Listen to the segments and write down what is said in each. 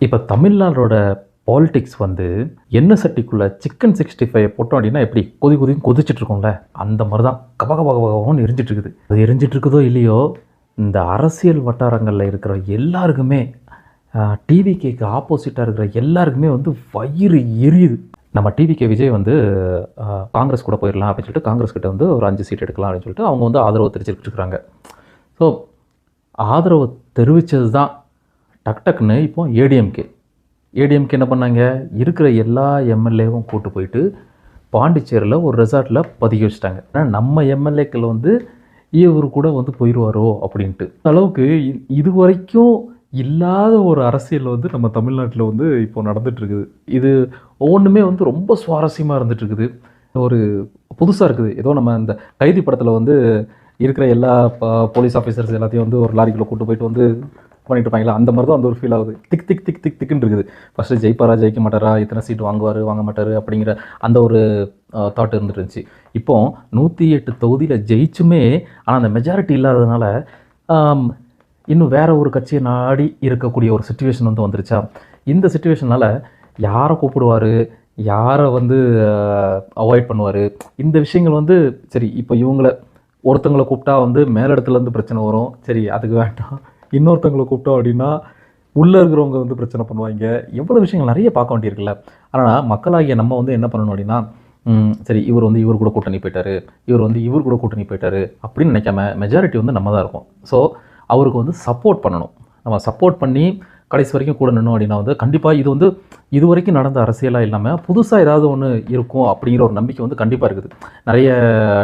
இப்போ தமிழ்நாடோட பாலிடிக்ஸ் வந்து எண்ணெய் சட்டிக்குள்ளே சிக்கன் 65 போட்டோம் அப்படின்னா எப்படி கொதின்னு கொதிச்சுட்டு இருக்கோம்ல, அந்த மாதிரி தான் கபகபகபகன்னு எரிஞ்சிட்டு இருக்குது. அது எரிஞ்சிட்டு இருக்குதோ இல்லையோ, இந்த அரசியல் வட்டாரங்களில் இருக்கிற எல்லாருக்குமே டிவிகேக்கு ஆப்போசிட்டாக இருக்கிற எல்லாருக்குமே வந்து வயிறு எரியுது. நம்ம டிவிகே விஜய் வந்து காங்கிரஸ் கூட போயிடலாம் அப்படின்னு சொல்லிட்டு காங்கிரஸ் கிட்ட வந்து ஒரு 5 சீட் எடுக்கலாம் அப்படின்னு சொல்லிட்டு அவங்க வந்து ஆதரவு தெரிவிச்சுட்டு இருக்கிறாங்க. ஸோ ஆதரவு தெரிவித்தது தான் டக்குன்னு இப்போ ஏடிஎம்கே என்ன பண்ணாங்க, இருக்கிற எல்லா எம்எல்ஏவும் கூட்டு போயிட்டு பாண்டிச்சேரியில் ஒரு ரெசார்ட்டில் பதுக்கி வச்சுட்டாங்க. ஆனால் நம்ம எம்எல்ஏக்கள் வந்து இவர் கூட வந்து போயிடுவாரோ அப்படின்ட்டு அளவுக்கு இது வரைக்கும் இல்லாத ஒரு அரசியல் வந்து நம்ம தமிழ்நாட்டில் வந்து இப்போ நடந்துகிட்ருக்குது. இது ஒவ்வொன்றுமே வந்து ரொம்ப சுவாரஸ்யமாக இருந்துகிட்ருக்குது. ஒரு புதுசாக இருக்குது. ஏதோ நம்ம இந்த கைதி படத்தில் வந்து இருக்கிற எல்லா போலீஸ் ஆஃபீஸர்ஸ் எல்லாத்தையும் வந்து ஒரு லாரிக்குள்ளே கூட்டு போயிட்டு வந்து பண்ணிட்டு இருப்பாங்களா, அந்த மாதிரி தான் அந்த ஒரு ஃபீல் ஆகுது. திக்குன்னு இருக்குது. ஃபஸ்ட்டு ஜெயிப்பாரா ஜெயிக்க மாட்டாரா, இத்தனை சீட் வாங்குவார் வாங்க மாட்டார் அப்படிங்கிற அந்த ஒரு தாட் இருந்துட்டு இருந்துச்சு. இப்போ 108 தொகுதியில் ஜெயிச்சுமே ஆனால் அந்த மெஜாரிட்டி இல்லாததுனால இன்னும் வேறு ஒரு கட்சியை நாடி இருக்கக்கூடிய ஒரு சுச்சுவேஷன் வந்து வந்துருச்சா. இந்த சுச்சுவேஷனால் யாரை கூப்பிடுவார், யாரை வந்து அவாய்ட் பண்ணுவார், இந்த விஷயங்கள் வந்து சரி. இப்போ ஒருத்தங்களை கூப்பிட்டா வந்து மேலிடத்துலேருந்து பிரச்சனை வரும், சரி அதுக்கு வேண்டாம். இன்னொருத்தவங்களை கூப்பிட்டோம் அப்படின்னா உள்ளே இருக்கிறவங்க வந்து பிரச்சனை பண்ணுவாங்க. எவ்வளோ விஷயங்கள் நிறைய பார்க்க வேண்டியிருக்குல்ல. ஆனால் மக்களாகிய நம்ம வந்து என்ன பண்ணணும் அப்படின்னா, சரி இவர் வந்து இவர் கூட கூட்டணி போயிட்டார், இவர் கூட கூட்டணி போயிட்டார் அப்படின்னு நினைக்காம மெஜாரிட்டி வந்து நம்ம தான் இருக்கோம். ஸோ அவருக்கு வந்து சப்போர்ட் பண்ணணும். நம்ம சப்போர்ட் பண்ணி கடைசி வரைக்கும் கூட நின்னோம் அப்படின்னா வந்து கண்டிப்பாக இது வந்து இது வரைக்கும் நடந்த அரசியலாக இல்லாமல் புதுசாக ஏதாவது ஒன்று இருக்கும் அப்படிங்கிற ஒரு நம்பிக்கை வந்து கண்டிப்பாக இருக்குது. நிறைய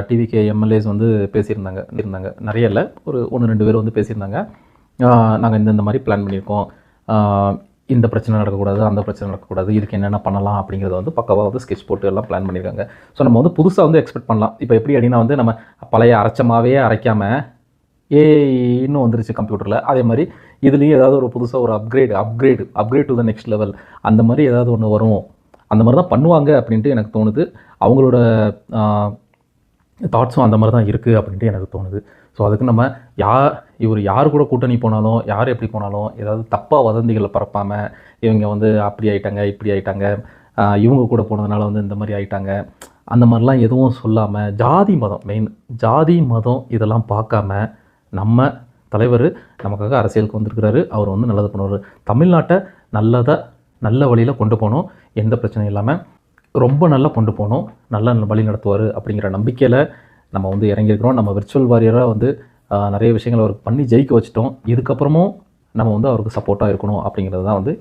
டிவிகே எம்எல்ஏஸ் வந்து பேசியிருந்தாங்க. நிறைய இல்லை, ஒரு 1-2 பேர் வந்து பேசியிருந்தாங்க. நாங்கள் இந்த மாதிரி பிளான் பண்ணியிருக்கோம், இந்த பிரச்சனை நடக்கக்கூடாது, அந்த பிரச்சனை நடக்கக்கூடாது, இதுக்கு என்னென்ன பண்ணலாம் அப்படிங்கிறத வந்து பக்காவாக வந்து ஸ்கெட்ச் போட்டு எல்லாம் பிளான் பண்ணியிருக்காங்க. ஸோ நம்ம வந்து புதுசாக வந்து எக்ஸ்பெக்ட் பண்ணலாம். இப்போ எப்படி அப்படின்னா வந்து நம்ம பழைய அரைச்சமாகவே அரைக்காமல் இன்னும் வந்துருச்சு கம்ப்யூட்டரில், அதே மாதிரி இதுலேயும் ஏதாவது ஒரு புதுசாக ஒரு upgrade to the next level அந்த மாதிரி ஏதாவது ஒன்று வரும். அந்த மாதிரி தான் பண்ணுவாங்க அப்படின்ட்டு எனக்கு தோணுது. அவங்களோட தாட்ஸும் அந்த மாதிரி தான் இருக்குது அப்படின்ட்டு எனக்கு தோணுது. ஸோ அதுக்கு நம்ம இவர் யார் கூட கூட்டணி போனாலும், யார் எப்படி போனாலும் ஏதாவது தப்பாக வதந்திகளை பரப்பாமல், இவங்க வந்து அப்படி ஆகிட்டாங்க இப்படி ஆகிட்டாங்க, இவங்க கூட போனதுனால வந்து இந்த மாதிரி ஆகிட்டாங்க, அந்த மாதிரிலாம் எதுவும் சொல்லாமல் ஜாதி மதம் இதெல்லாம் பார்க்காம நம்ம தலைவர் நமக்காக அரசியலுக்கு வந்திருக்கிறாரு. அவர் வந்து நல்லது பண்ணுவார். தமிழ்நாட்டை நல்ல வழியில் கொண்டு போகணும், எந்த பிரச்சனையும் இல்லாமல் ரொம்ப நல்லா கொண்டு போகணும், நல்ல வழி நடத்துவார் அப்படிங்கிற நம்பிக்கையில் நம்ம வந்து இறங்கியிருக்கிறோம். நம்ம விர்ச்சுவல் வாரியராக வந்து நிறைய விஷயங்கள் அவருக்கு பண்ணி ஜெயிக்க வச்சுட்டோம். இதுக்கப்புறமும் நம்ம வந்து அவருக்கு சப்போர்ட்டாக இருக்கணும் அப்படிங்கிறது தான் வந்து